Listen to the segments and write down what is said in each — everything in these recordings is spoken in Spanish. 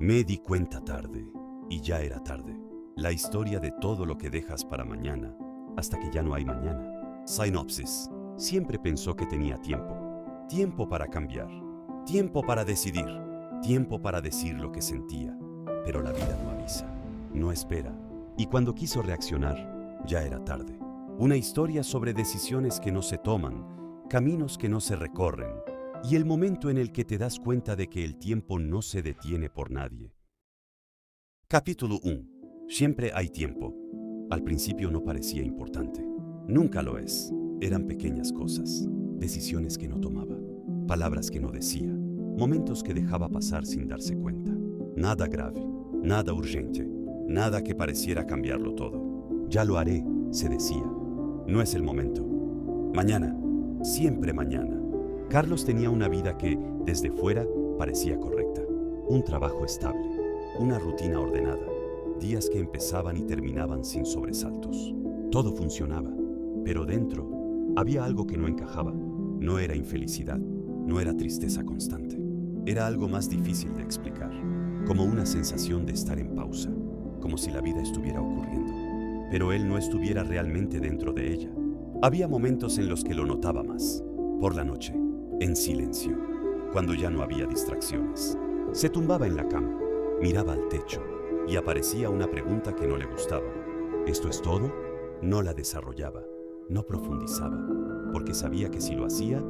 Me di cuenta tarde, y ya era tarde. La historia de todo lo que dejas para mañana, hasta que ya no hay mañana. Sinopsis. Siempre pensó que tenía tiempo. Tiempo para cambiar. Tiempo para decidir. Tiempo para decir lo que sentía. Pero la vida no avisa. No espera. Y cuando quiso reaccionar, ya era tarde. Una historia sobre decisiones que no se toman, caminos que no se recorren, y el momento en el que te das cuenta de que el tiempo no se detiene por nadie. Capítulo 1. Siempre hay tiempo. Al principio no parecía importante. Nunca lo es. Eran pequeñas cosas, decisiones que no tomaba, palabras que no decía, momentos que dejaba pasar sin darse cuenta. Nada grave, nada urgente, nada que pareciera cambiarlo todo. Ya lo haré, se decía. No es el momento. Mañana, siempre mañana. Carlos tenía una vida que, desde fuera, parecía correcta. Un trabajo estable, una rutina ordenada, días que empezaban y terminaban sin sobresaltos. Todo funcionaba, pero dentro había algo que no encajaba. No era infelicidad, no era tristeza constante. Era algo más difícil de explicar, como una sensación de estar en pausa, como si la vida estuviera ocurriendo, pero él no estuviera realmente dentro de ella. Había momentos en los que lo notaba más. Por la noche, en silencio, cuando ya no había distracciones. Se tumbaba en la cama, miraba al techo y aparecía una pregunta que no le gustaba. ¿Esto es todo? No la desarrollaba, no profundizaba, porque sabía que si lo hacía,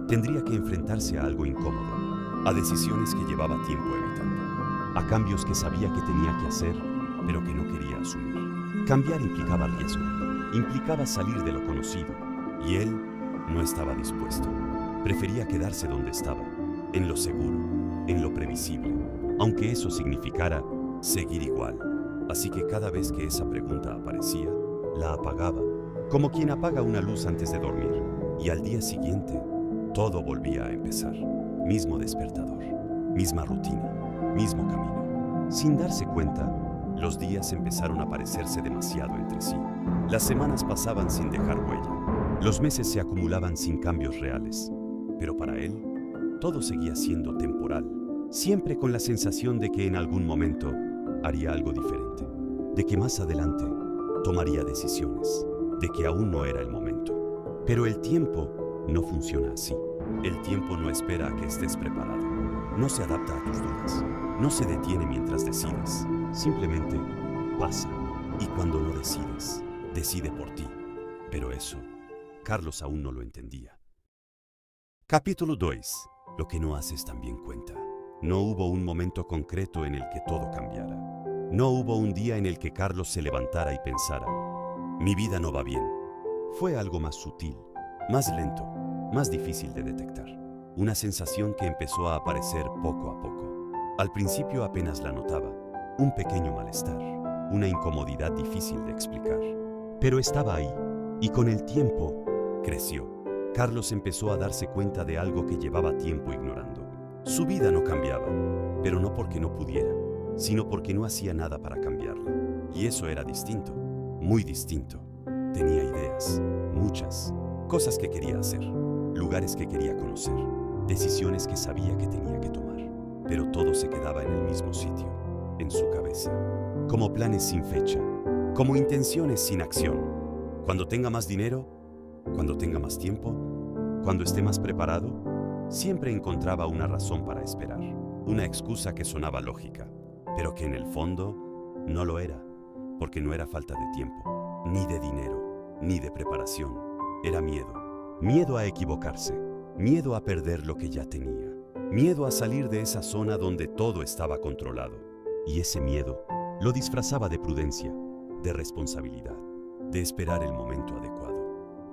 tendría que enfrentarse a algo incómodo, a decisiones que llevaba tiempo evitando, a cambios que sabía que tenía que hacer, pero que no quería asumir. Cambiar implicaba riesgo, implicaba salir de lo conocido, y él no estaba dispuesto. Prefería quedarse donde estaba, en lo seguro, en lo previsible, aunque eso significara seguir igual. Así que cada vez que esa pregunta aparecía, la apagaba, como quien apaga una luz antes de dormir, y al día siguiente, todo volvía a empezar. Mismo despertador, misma rutina, mismo camino. Sin darse cuenta, los días empezaron a parecerse demasiado entre sí. Las semanas pasaban sin dejar huella. Los meses se acumulaban sin cambios reales. Pero para él, todo seguía siendo temporal, siempre con la sensación de que en algún momento haría algo diferente, de que más adelante tomaría decisiones, de que aún no era el momento. Pero el tiempo no funciona así. El tiempo no espera a que estés preparado, no se adapta a tus dudas, no se detiene mientras decides, simplemente pasa. Y cuando no decides, decide por ti. Pero eso, Carlos aún no lo entendía. Capítulo 2. Lo que no haces también cuenta. No hubo un momento concreto en el que todo cambiara. No hubo un día en el que Carlos se levantara y pensara, mi vida no va bien. Fue algo más sutil, más lento, más difícil de detectar. Una sensación que empezó a aparecer poco a poco. Al principio apenas la notaba, un pequeño malestar, una incomodidad difícil de explicar. Pero estaba ahí, y con el tiempo creció. Carlos empezó a darse cuenta de algo que llevaba tiempo ignorando. Su vida no cambiaba, pero no porque no pudiera, sino porque no hacía nada para cambiarla. Y eso era distinto, muy distinto. Tenía ideas, muchas, cosas que quería hacer, lugares que quería conocer, decisiones que sabía que tenía que tomar. Pero todo se quedaba en el mismo sitio, en su cabeza, como planes sin fecha, como intenciones sin acción. Cuando tenga más dinero, cuando tenga más tiempo, cuando esté más preparado, siempre encontraba una razón para esperar, una excusa que sonaba lógica, pero que en el fondo no lo era, porque no era falta de tiempo, ni de dinero, ni de preparación. Era miedo, miedo a equivocarse, miedo a perder lo que ya tenía, miedo a salir de esa zona donde todo estaba controlado. Y ese miedo lo disfrazaba de prudencia, de responsabilidad, de esperar el momento adecuado.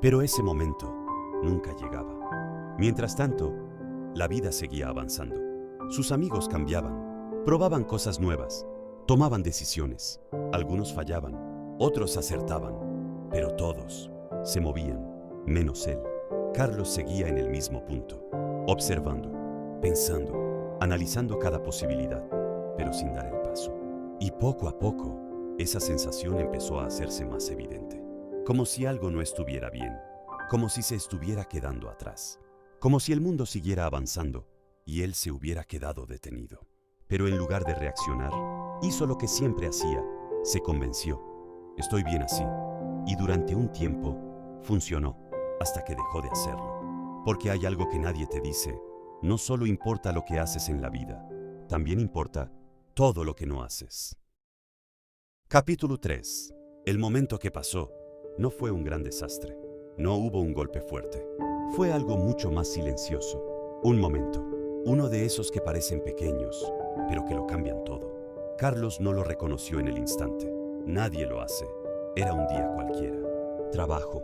Pero ese momento nunca llegaba. Mientras tanto, la vida seguía avanzando. Sus amigos cambiaban, probaban cosas nuevas, tomaban decisiones. Algunos fallaban, otros acertaban, pero todos se movían, menos él. Carlos seguía en el mismo punto, observando, pensando, analizando cada posibilidad, pero sin dar el paso. Y poco a poco, esa sensación empezó a hacerse más evidente. Como si algo no estuviera bien, como si se estuviera quedando atrás, como si el mundo siguiera avanzando y él se hubiera quedado detenido. Pero en lugar de reaccionar, hizo lo que siempre hacía, se convenció. Estoy bien así. Y durante un tiempo, funcionó, hasta que dejó de hacerlo. Porque hay algo que nadie te dice. No solo importa lo que haces en la vida, también importa todo lo que no haces. Capítulo 3. El momento que pasó no fue un gran desastre. No hubo un golpe fuerte. Fue algo mucho más silencioso. Un momento. Uno de esos que parecen pequeños, pero que lo cambian todo. Carlos no lo reconoció en el instante. Nadie lo hace. Era un día cualquiera. Trabajo,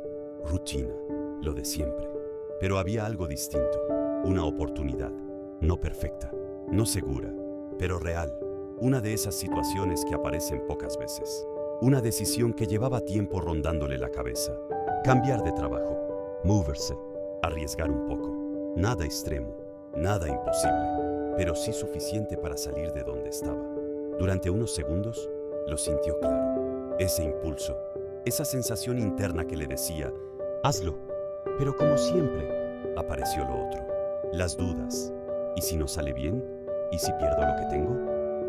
rutina, lo de siempre. Pero había algo distinto. Una oportunidad. No perfecta, no segura, pero real. Una de esas situaciones que aparecen pocas veces. Una decisión que llevaba tiempo rondándole la cabeza. Cambiar de trabajo, moverse, arriesgar un poco. Nada extremo, nada imposible, pero sí suficiente para salir de donde estaba. Durante unos segundos, lo sintió claro. Ese impulso, esa sensación interna que le decía, hazlo. Pero como siempre, apareció lo otro. Las dudas. ¿Y si no sale bien? ¿Y si pierdo lo que tengo?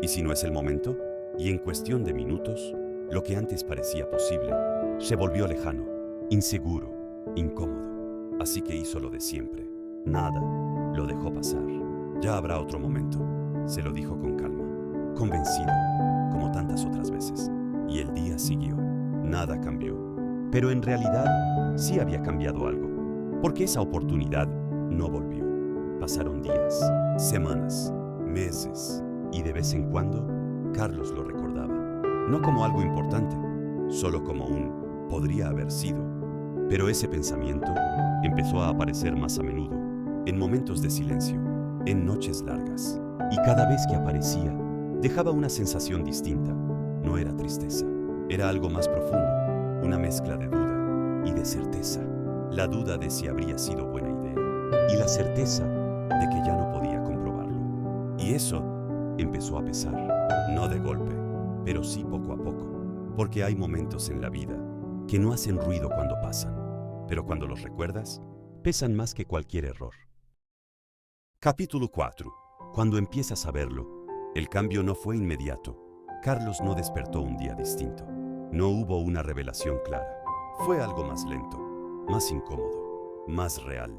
¿Y si no es el momento? Y en cuestión de minutos, lo que antes parecía posible, se volvió lejano, inseguro, incómodo. Así que hizo lo de siempre. Nada, lo dejó pasar. Ya habrá otro momento, se lo dijo con calma, convencido, como tantas otras veces. Y el día siguió. Nada cambió. Pero en realidad, sí había cambiado algo, porque esa oportunidad no volvió. Pasaron días, semanas, meses, y de vez en cuando, Carlos lo recordaba. No como algo importante, solo como un podría haber sido. Pero ese pensamiento empezó a aparecer más a menudo, en momentos de silencio, en noches largas. Y cada vez que aparecía, dejaba una sensación distinta. No era tristeza, era algo más profundo, una mezcla de duda y de certeza. La duda de si habría sido buena idea y la certeza de que ya no podía comprobarlo. Y eso empezó a pesar, no de golpe, pero sí poco a poco, porque hay momentos en la vida que no hacen ruido cuando pasan, pero cuando los recuerdas, pesan más que cualquier error. Capítulo 4. Cuando empiezas a verlo, el cambio no fue inmediato. Carlos no despertó un día distinto. No hubo una revelación clara. Fue algo más lento, más incómodo, más real.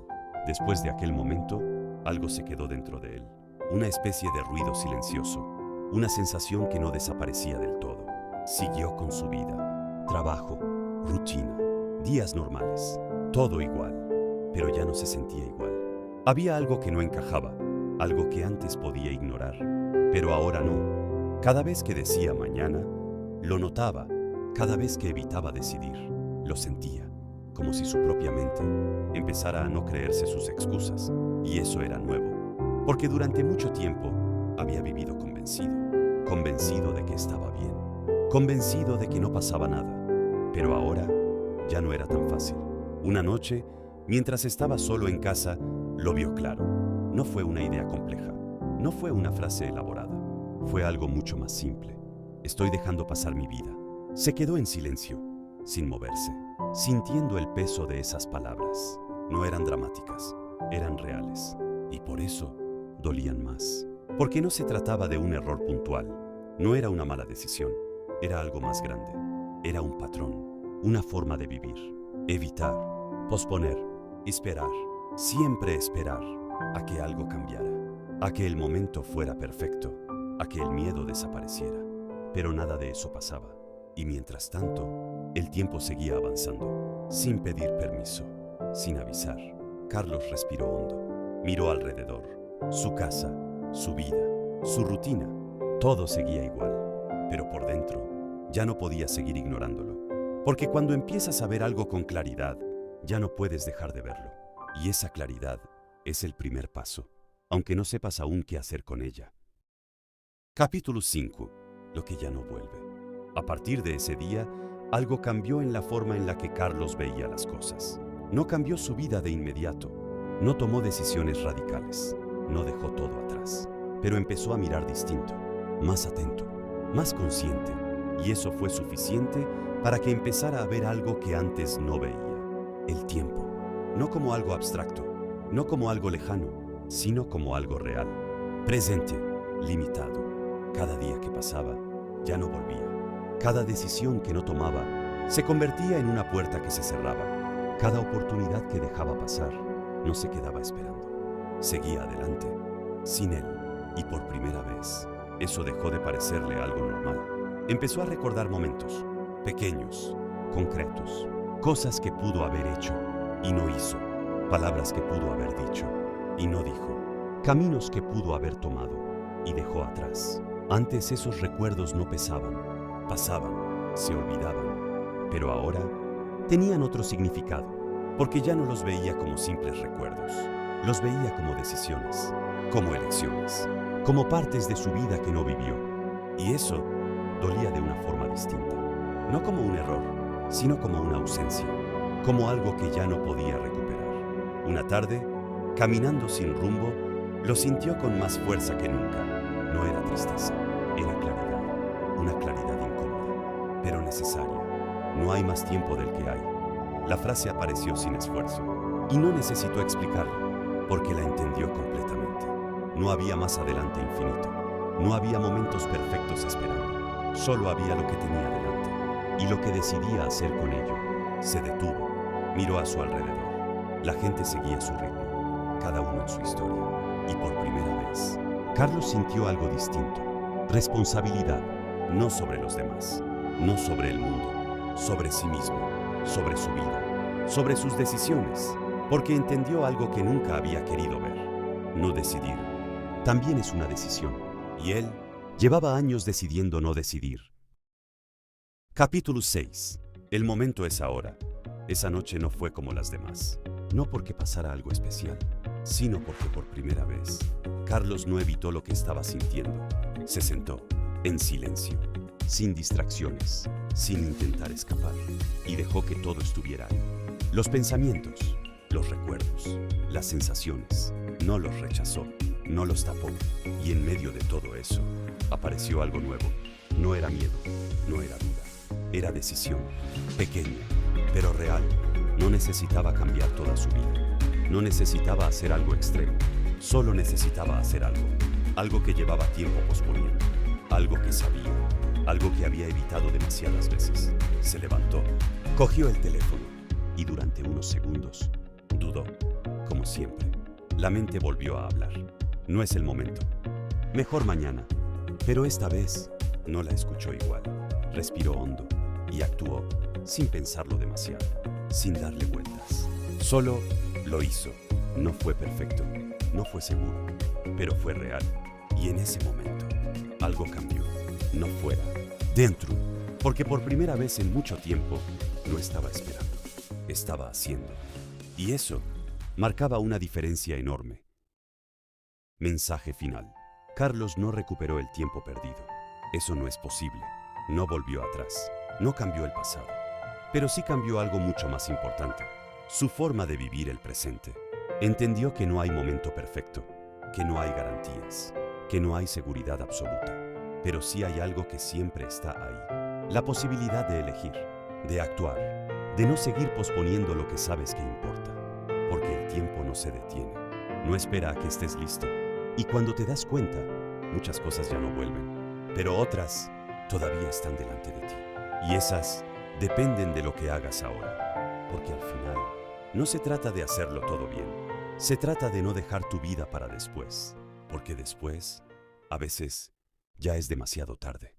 Después de aquel momento, algo se quedó dentro de él. Una especie de ruido silencioso, una sensación que no desaparecía del todo. Siguió con su vida, trabajo, rutina, días normales, todo igual, pero ya no se sentía igual. Había algo que no encajaba, algo que antes podía ignorar, pero ahora no. Cada vez que decía mañana, lo notaba. Cada vez que evitaba decidir, lo sentía, como si su propia mente empezara a no creerse sus excusas. Y eso era nuevo, porque durante mucho tiempo había vivido convencido de que estaba bien, convencido de que no pasaba nada. Pero ahora ya no era tan fácil. Una noche, mientras estaba solo en casa, lo vio claro. No fue una idea compleja, no fue una frase elaborada, fue algo mucho más simple. Estoy dejando pasar mi vida. Se quedó en silencio, sin moverse, sintiendo el peso de esas palabras. No eran dramáticas, eran reales. Y por eso dolían más. Porque no se trataba de un error puntual, no era una mala decisión, era algo más grande. Era un patrón, una forma de vivir. Evitar, posponer, esperar, siempre esperar a que algo cambiara, a que el momento fuera perfecto, a que el miedo desapareciera. Pero nada de eso pasaba. Y mientras tanto, el tiempo seguía avanzando, sin pedir permiso, sin avisar. Carlos respiró hondo, miró alrededor, su casa, su vida, su rutina. Todo seguía igual, pero por dentro ya no podía seguir ignorándolo. Porque cuando empiezas a ver algo con claridad, ya no puedes dejar de verlo. Y esa claridad es el primer paso, aunque no sepas aún qué hacer con ella. Capítulo 5. Lo que ya no vuelve. A partir de ese día, algo cambió en la forma en la que Carlos veía las cosas. No cambió su vida de inmediato, no tomó decisiones radicales, no dejó todo atrás, pero empezó a mirar distinto, más atento, más consciente, y eso fue suficiente para que empezara a ver algo que antes no veía: el tiempo, no como algo abstracto, no como algo lejano, sino como algo real, presente, limitado. Cada día que pasaba, ya no volvía. Cada decisión que no tomaba se convertía en una puerta que se cerraba. Cada oportunidad que dejaba pasar no se quedaba esperando. Seguía adelante, sin él, y por primera vez, eso dejó de parecerle algo normal. Empezó a recordar momentos, pequeños, concretos, cosas que pudo haber hecho y no hizo, palabras que pudo haber dicho y no dijo, caminos que pudo haber tomado y dejó atrás. Antes esos recuerdos no pesaban, pasaban, se olvidaban, pero ahora tenían otro significado, porque ya no los veía como simples recuerdos, los veía como decisiones, como elecciones, como partes de su vida que no vivió, y eso dolía de una forma distinta, no como un error, sino como una ausencia, como algo que ya no podía recuperar. Una tarde, caminando sin rumbo, lo sintió con más fuerza que nunca. No era tristeza, era claridad, una claridad incómoda, pero necesaria. No hay más tiempo del que hay. La frase apareció sin esfuerzo, y no necesitó explicarla, porque la entendió completamente. No había más adelante infinito, no había momentos perfectos esperando, solo había lo que tenía delante, y lo que decidía hacer con ello. Se detuvo, miró a su alrededor. La gente seguía su ritmo, cada uno en su historia, y por primera vez, Carlos sintió algo distinto, responsabilidad, no sobre los demás, no sobre el mundo, sobre sí mismo, sobre su vida, sobre sus decisiones, porque entendió algo que nunca había querido ver. No decidir también es una decisión, y él llevaba años decidiendo no decidir. Capítulo 6. El momento es ahora. Esa noche no fue como las demás, no porque pasara algo especial, sino porque por primera vez, Carlos no evitó lo que estaba sintiendo. Se sentó, en silencio, sin distracciones, sin intentar escapar, y dejó que todo estuviera ahí. Los pensamientos, los recuerdos, las sensaciones, no los rechazó, no los tapó, y en medio de todo eso, apareció algo nuevo. No era miedo, no era duda, era decisión, pequeña, pero real. No necesitaba cambiar toda su vida, no necesitaba hacer algo extremo, solo necesitaba hacer algo, algo que llevaba tiempo posponiendo, algo que sabía, algo que había evitado demasiadas veces. Se levantó, cogió el teléfono y durante unos segundos dudó, como siempre. La mente volvió a hablar. No es el momento. Mejor mañana. Pero esta vez no la escuchó igual. Respiró hondo y actuó sin pensarlo demasiado, sin darle vueltas. Solo lo hizo. No fue perfecto, no fue seguro, pero fue real. Y en ese momento, algo cambió. No fuera, dentro, porque por primera vez en mucho tiempo no estaba esperando, estaba haciendo. Y eso marcaba una diferencia enorme. Mensaje final. Carlos no recuperó el tiempo perdido. Eso no es posible. No volvió atrás. No cambió el pasado. Pero sí cambió algo mucho más importante. Su forma de vivir el presente. Entendió que no hay momento perfecto, que no hay garantías, que no hay seguridad absoluta. Pero sí hay algo que siempre está ahí. La posibilidad de elegir, de actuar, de no seguir posponiendo lo que sabes que importa. Porque el tiempo no se detiene. No espera a que estés listo. Y cuando te das cuenta, muchas cosas ya no vuelven, pero otras todavía están delante de ti. Y esas dependen de lo que hagas ahora. Porque al final, no se trata de hacerlo todo bien. Se trata de no dejar tu vida para después. Porque después, a veces, ya es demasiado tarde.